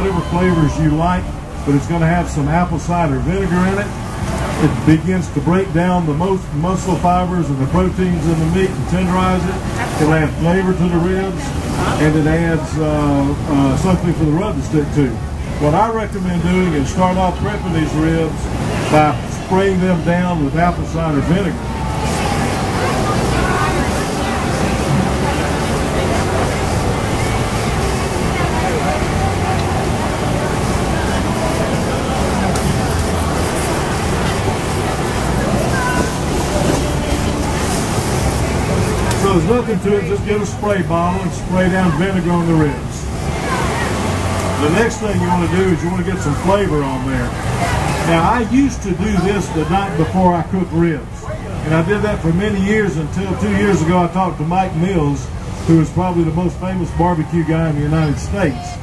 whatever flavors you like, but it's going to have some apple cider vinegar in it. It begins to break down the most muscle fibers and the proteins in the meat and tenderize it. It'll add flavor to the ribs, and it adds something for the rub to stick to. What I recommend doing is start off prepping these ribs by spraying them down with apple cider vinegar. So there's nothing to it, just get a spray bottle and spray down vinegar on the ribs. The next thing you want to do is you want to get some flavor on there. Now I used to do this the night before I cook ribs. And I did that for many years until 2 years ago I talked to Mike Mills, who is probably the most famous barbecue guy in the United States.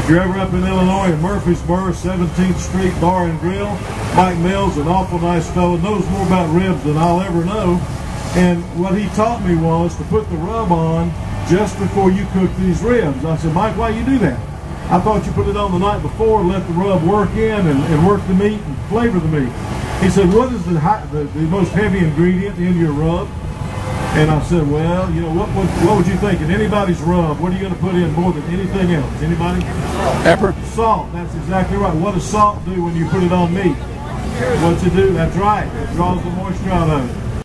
If you're ever up in Illinois in Murfreesboro, 17th Street Bar and Grill, Mike Mills, an awful nice fellow, knows more about ribs than I'll ever know. And what he taught me was to put the rub on just before you cook these ribs. I said, Mike, why do you do that? I thought you put it on the night before, let the rub work in and work the meat and flavor the meat. He said, what is the most heavy ingredient in your rub? And I said, well, you know, what would you think? In anybody's rub, what are you going to put in more than anything else? Anybody? Pepper. Salt. That's exactly right. What does salt do when you put it on meat? What you do, that's right. It draws the moisture out of it.